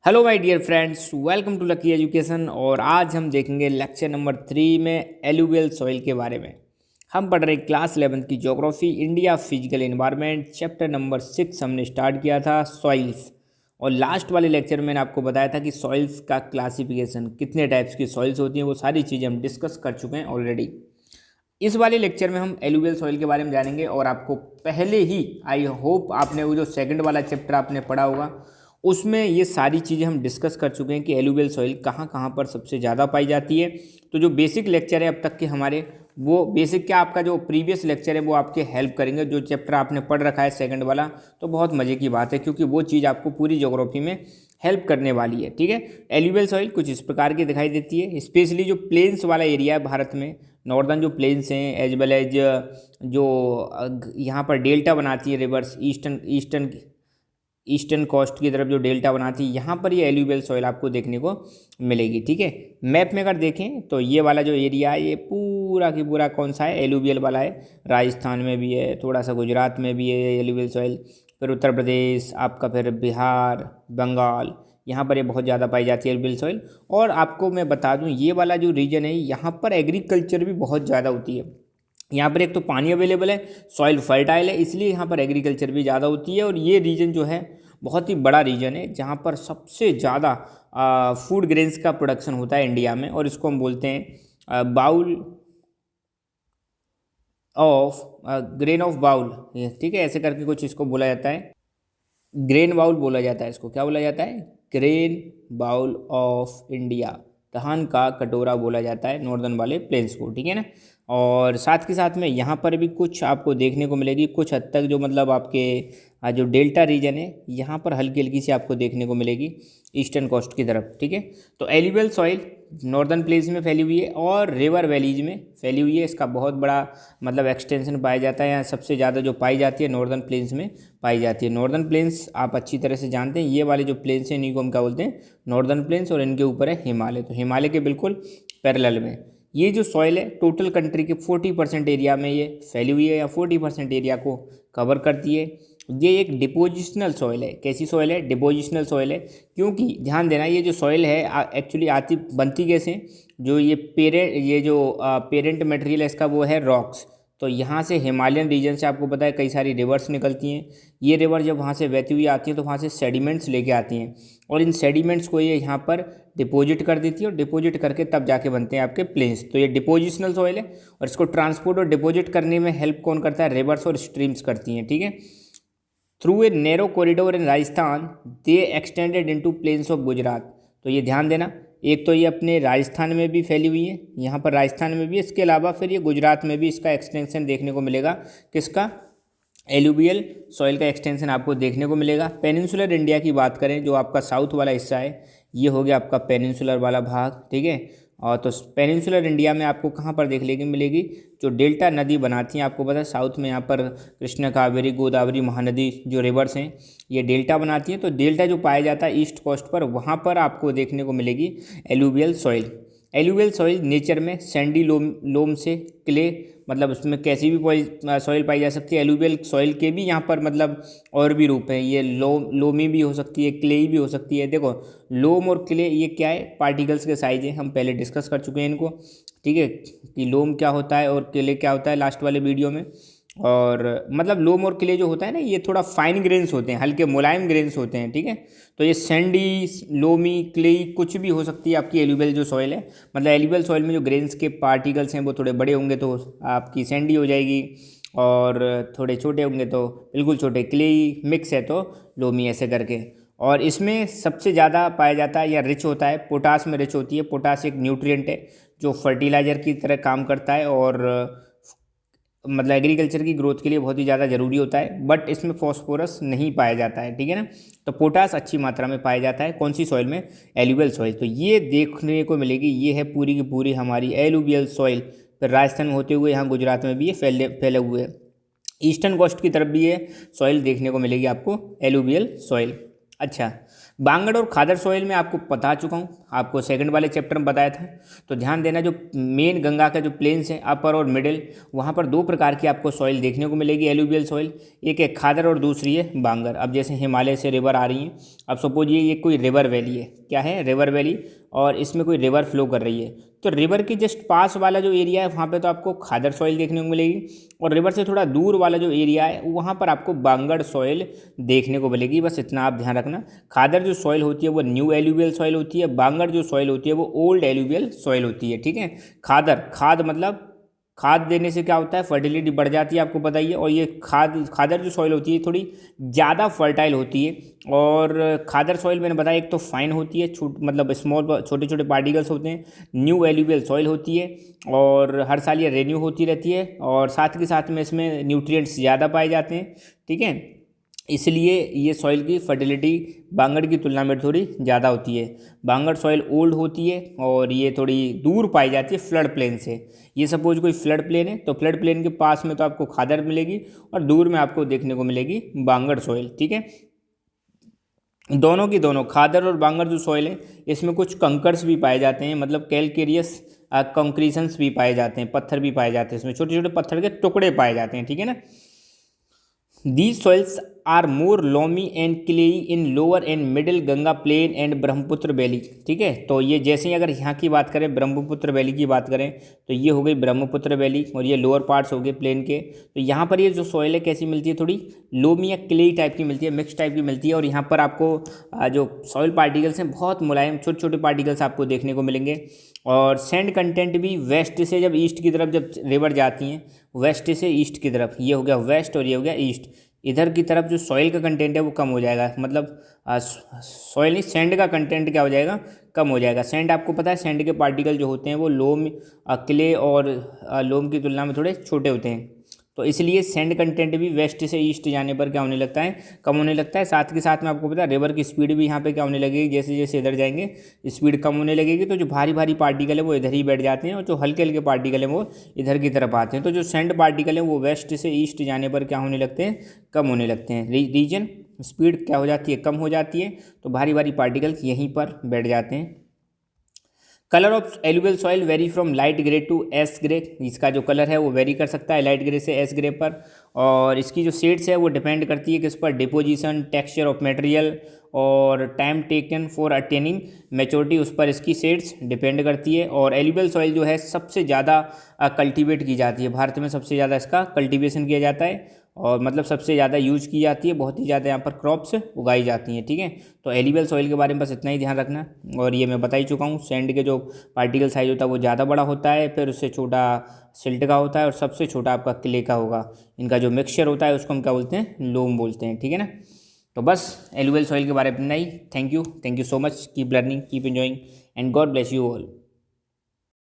Hello my dear friends, welcome to Lucky Education. और आज हम देखेंगे लेक्चर नंबर 3 में एलुवियल सॉइल के बारे में। हम पढ़ रहे क्लास 11 की geography, India physical environment, chapter number 6 हमने स्टार्ट किया था सॉइल्स। और लास्ट वाले लेक्चर में मैंने आपको बताया था कि सॉइल्स का क्लासिफिकेशन, कितने टाइप्स की सॉइल्स होती हैं, वो सारी चीज़ें हम डिस्कस कर चुके हैं ऑलरेडी। इस वाले लेक्चर में हम एलुवियल सॉइल के बारे में जानेंगे। और आपको पहले ही आई होप आपने वो जो सेकंड वाला चैप्टर आपने पढ़ा होगा, उसमें ये सारी चीज़ें हम डिस्कस कर चुके हैं कि एलुवियल सॉइल कहाँ कहाँ पर सबसे ज़्यादा पाई जाती है। तो जो बेसिक लेक्चर है अब तक के हमारे, वो बेसिक क्या आपका जो प्रीवियस लेक्चर है वो आपके हेल्प करेंगे। जो चैप्टर आपने पढ़ रखा है सेकंड वाला, तो बहुत मज़े की बात है, क्योंकि वो चीज़ आपको पूरी ज्योग्राफी में हेल्प करने वाली है। ठीक है, एलुवियल सॉइल कुछ इस प्रकार की दिखाई देती है। स्पेशली जो प्लेन्स वाला एरिया है भारत में, नॉर्दर्न जो प्लेन्स हैं एज वेल एज जो यहाँ पर डेल्टा बनाती है रिवर्स, ईस्टर्न कोस्ट की तरफ जो डेल्टा बनाती है, यहाँ पर ये एलुवियल सॉइल आपको देखने को मिलेगी। ठीक है, मैप में अगर देखें तो ये वाला जो एरिया है ये पूरा की पूरा कौन सा है, एलुवियल वाला है। राजस्थान में भी है, थोड़ा सा गुजरात में भी है एलुवियल सॉइल, फिर उत्तर प्रदेश आपका, फिर बिहार, बंगाल, यहाँ पर ये बहुत ज़्यादा पाई जाती है एलुवियल सॉइल। और आपको मैं बता दूँ, ये वाला जो रीजन है यहाँ पर एग्रीकल्चर भी बहुत ज़्यादा होती है। यहाँ पर एक तो पानी अवेलेबल है, सॉइल फर्टाइल है, इसलिए यहाँ पर एग्रीकल्चर भी ज़्यादा होती है। और ये रीजन जो है बहुत ही बड़ा रीजन है, जहाँ पर सबसे ज़्यादा फूड ग्रेन्स का प्रोडक्शन होता है इंडिया में। और इसको हम बोलते हैं bowl of grain of bowl. ठीक है, ऐसे करके कुछ इसको बोला जाता है, ग्रेन बाउल बोला जाता है इसको। क्या बोला जाता है? ग्रेन बाउल ऑफ इंडिया, धान का कटोरा बोला जाता है नॉर्दर्न वाले प्लेन्स को। ठीक है ना। और साथ के साथ में यहाँ पर भी कुछ आपको देखने को मिलेगी, कुछ हद तक जो मतलब आपके जो डेल्टा रीजन है यहाँ पर हल्की हल्की सी आपको देखने को मिलेगी ईस्टर्न कोस्ट की तरफ। ठीक है, तो एलुवियल सॉइल नॉर्दर्न प्लेन्स में फैली हुई है और रिवर वैलीज में फैली हुई है। इसका बहुत बड़ा मतलब एक्सटेंशन पाया जाता है। यहाँ सबसे ज़्यादा जो पाई जाती है नॉर्दर्न प्लेन्स में पाई जाती है। नॉर्दर्न प्लेन्स आप अच्छी तरह से जानते हैं, ये वाले जो प्लेन्स हैं इन्हीं को हम क्या बोलते हैं, नॉर्दर्न प्लेन्स। और इनके ऊपर है हिमालय, तो हिमालय के बिल्कुल पैरेलल में ये जो सॉइल है टोटल कंट्री के 40% एरिया में ये फैली हुई है, या 40% एरिया को कवर करती है। ये एक डिपोजिशनल सॉइल है। कैसी सॉइल है? डिपोजिशनल सॉइल है। क्योंकि ध्यान देना, ये जो सॉइल है एक्चुअली आती बनती कैसे, जो ये जो पेरेंट मटेरियल है इसका वो है रॉक्स। तो यहाँ से हिमालयन रीजन से आपको पता है कई सारी रिवर्स निकलती हैं। ये रिवर जब वहाँ से बहती हुई आती है तो वहाँ से सेडिमेंट्स लेके आती हैं, और इन सेडिमेंट्स को ये यहाँ पर डिपॉजिट कर देती है, और डिपॉजिट करके तब जाके बनते हैं आपके प्लेन्स। तो ये डिपोजिशनल सॉइल है, और इसको ट्रांसपोर्ट और डिपॉजिट करने में हेल्प कौन करता है? रिवर्स और स्ट्रीम्स करती हैं। ठीक है, through a narrow corridor in Rajasthan they extended into plains of Gujarat. तो ये ध्यान देना, एक तो ये अपने राजस्थान में भी फैली हुई है, यहाँ पर राजस्थान में भी, इसके अलावा फिर ये गुजरात में भी इसका एक्सटेंशन देखने को मिलेगा। किसका? एलुवियल सॉइल का एक्सटेंशन आपको देखने को मिलेगा। पेनिनसुलर इंडिया की बात करें, जो आपका साउथ वाला हिस्सा है, ये हो गया आपका पेनिनसुलर वाला भाग। ठीक है, और तो पेनिनसुलर इंडिया में आपको कहाँ पर देखने की मिलेगी? जो डेल्टा नदी बनाती हैं, आपको पता है साउथ में यहाँ पर कृष्णा, कावेरी, गोदावरी, महानदी जो रिवर्स हैं ये डेल्टा बनाती हैं। तो डेल्टा जो पाया जाता है ईस्ट कोस्ट पर, वहाँ पर आपको देखने को मिलेगी alluvial soil. Alluvial soil nature में सैंडी लोम से क्ले, मतलब उसमें कैसी भी सॉइल पाई जा सकती है। एलुवियल सॉइल के भी यहाँ पर मतलब और भी रूप हैं, ये लोमी भी हो सकती है, क्लेई भी हो सकती है। देखो, लोम और क्ले ये क्या है? पार्टिकल्स के साइज है, हम पहले डिस्कस कर चुके हैं इनको। ठीक है, कि लोम क्या होता है और क्ले क्या होता है लास्ट वाले वीडियो में। और मतलब लोम और क्ले जो होता है ना, ये थोड़ा फाइन ग्रेन्स होते हैं, हल्के मुलायम ग्रेन्स होते हैं। ठीक है, तो ये सैंडी, लोमी, क्लेई कुछ भी हो सकती है आपकी एलुवियल जो सॉइल है। मतलब एलुवियल सॉइल में जो ग्रेन्स के पार्टिकल्स हैं वो थोड़े बड़े होंगे तो आपकी सैंडी हो जाएगी, और थोड़े छोटे होंगे तो बिल्कुल छोटे क्लेई, मिक्स है तो लोमी, ऐसे करके। और इसमें सबसे ज़्यादा पाया जाता है या रिच होता है, पोटास में रिच होती है। पोटास एक न्यूट्रिएंट है जो फर्टिलाइज़र की तरह काम करता है, और मतलब एग्रीकल्चर की ग्रोथ के लिए बहुत ही ज़्यादा ज़रूरी होता है। बट इसमें फॉस्फोरस नहीं पाया जाता है। ठीक है ना, तो पोटास अच्छी मात्रा में पाया जाता है। कौन सी सॉइल में? Alluvial soil. तो ये देखने को मिलेगी, ये है पूरी की पूरी हमारी एलुवियल सॉइल। फिर राजस्थान में होते हुए यहाँ गुजरात में भी ये फैले हुए हैं। ईस्टर्न कोस्ट की तरफ भी ये सॉइल देखने को मिलेगी आपको, एलुवियल सॉइल। अच्छा, बांगड़ और खादर सॉइल में आपको बता चुका हूँ, आपको सेकंड वाले चैप्टर में बताया था। तो ध्यान देना, जो मेन गंगा का जो प्लेन्स है अपर और मिडिल, वहाँ पर दो प्रकार की आपको सॉइल देखने को मिलेगी, एलुवियल सॉइल। एक है खादर और दूसरी है बांगड़। अब जैसे हिमालय से रिवर आ रही हैं, अब सपोज ये कोई रिवर वैली है, क्या है, रिवर वैली, और इसमें कोई रिवर फ्लो कर रही है, तो रिवर के जस्ट पास वाला जो एरिया है वहाँ पे तो आपको खादर सॉइल देखने को मिलेगी, और रिवर से थोड़ा दूर वाला जो एरिया है वहाँ पर आपको बांगड़ सॉइल देखने को मिलेगी। बस इतना आप ध्यान रखना। खादर जो सॉइल होती है वो न्यू एलुवियल सॉइल होती है, बांगड़ जो सॉइल होती है वो ओल्ड एलुवियल सॉइल होती है, ठीक है। खाद मतलब खाद देने से क्या होता है, फर्टिलिटी बढ़ जाती है, आपको पता ही है। और ये खादर जो सॉइल होती है थोड़ी ज़्यादा फर्टाइल होती है। और खादर सॉइल मैंने बताया एक तो फाइन होती है, मतलब स्मॉल छोटे छोटे पार्टिकल्स होते हैं। न्यू एलुवियल सॉइल होती है और हर साल ये रेन्यू होती रहती है, और साथ के साथ में इसमें न्यूट्रिएंट्स ज़्यादा पाए जाते हैं, ठीक है। इसलिए ये सॉइल की फर्टिलिटी बांगड़ की तुलना में थोड़ी ज़्यादा होती है। बांगड़ सॉइल ओल्ड होती है और ये थोड़ी दूर पाई जाती है फ्लड प्लेन से। ये सपोज कोई फ्लड प्लेन है तो फ्लड प्लेन के पास में तो आपको खादर मिलेगी और दूर में आपको देखने को मिलेगी बांगड़ सॉइल, ठीक है। दोनों की दोनों खादर और बांगड़ जो सॉइल है इसमें कुछ कंकर्स भी पाए जाते हैं, मतलब कैलकेरियस कंक्रीशंस भी पाए जाते हैं, पत्थर भी पाए जाते हैं, इसमें छोटे छोटे पत्थर के टुकड़े पाए जाते हैं, ठीक है ना। These soils are more loamy and clayey in lower and middle Ganga plain and Brahmaputra valley, ठीक है। तो ये जैसे ही अगर यहाँ की बात करें, ब्रह्मपुत्र वैली की बात करें, तो ये हो गई ब्रह्मपुत्र वैली और ये लोअर पार्ट्स हो गए प्लेन के। तो यहाँ पर ये जो सॉइल है कैसी मिलती है, थोड़ी लोमी या क्लेई टाइप की मिलती है, मिक्स टाइप की मिलती है। और यहाँ पर आपको जो सॉइल पार्टिकल्स हैं बहुत मुलायम छोटे छोटे पार्टिकल्स आपको देखने को मिलेंगे। और सैंड कंटेंट भी वेस्ट से जब ईस्ट की तरफ जब रिवर जाती हैं, वेस्ट से ईस्ट की तरफ, ये हो गया वेस्ट और ये हो गया ईस्ट, इधर की तरफ जो सॉइल का कंटेंट है वो कम हो जाएगा, मतलब सॉइल नहीं सैंड का कंटेंट क्या हो जाएगा, कम हो जाएगा। सैंड आपको पता है, सैंड के पार्टिकल जो होते हैं वो लोम क्ले और लोम की तुलना में थोड़े छोटे होते हैं, तो इसलिए सैंड कंटेंट भी वेस्ट से ईस्ट जाने पर क्या होने लगता है, कम होने लगता है। साथ के साथ में आपको पता है रिवर की स्पीड भी यहाँ पे क्या होने लगेगी, जैसे जैसे इधर जाएंगे स्पीड कम होने लगेगी, तो जो भारी भारी पार्टिकल है वो इधर ही बैठ जाते हैं और जो हल्के हल्के पार्टिकल हैं वो इधर की तरफ आते हैं। तो जो सैंड पार्टिकल है वो वेस्ट से ईस्ट जाने पर क्या होने लगते हैं, कम होने लगते हैं। रीजन स्पीड क्या हो जाती है, कम हो जाती है, तो भारी भारी पार्टिकल्स यहीं पर बैठ जाते हैं। Colour of alluvial soil vary from light grey to ash grey, इसका जो कलर है वो वेरी कर सकता है लाइट ग्रे से एस ग्रे पर। और इसकी जो शेड्स है वो डिपेंड करती है किस पर, डिपोजिशन, टेक्सचर ऑफ मटेरियल और time taken for attaining maturity, उस पर इसकी शेड्स डिपेंड करती है। और एलुवियल सॉइल जो है सबसे ज़्यादा कल्टीवेट की जाती है, भारत में सबसे ज़्यादा इसका कल्टीवेशन किया जाता है, और मतलब सबसे ज़्यादा यूज की जाती है, बहुत ही ज़्यादा यहाँ पर क्रॉप्स उगाई जाती हैं, ठीक है। तो एलुवियल सॉइल के बारे में बस इतना ही ध्यान रखना। और ये मैं बता ही चुका हूँ, सैंड के जो पार्टिकल साइज होता है वो ज़्यादा बड़ा होता है, फिर उससे छोटा सिल्ट का होता है और सबसे छोटा आपका क्ले का होगा। इनका जो मिक्सचर होता है उसको हम क्या बोलते हैं, लोम बोलते हैं, ठीक है ना। तो बस एलुवियल सॉइल के बारे में इतना ही। Thank you so much, keep learning, keep enjoying and God bless you all.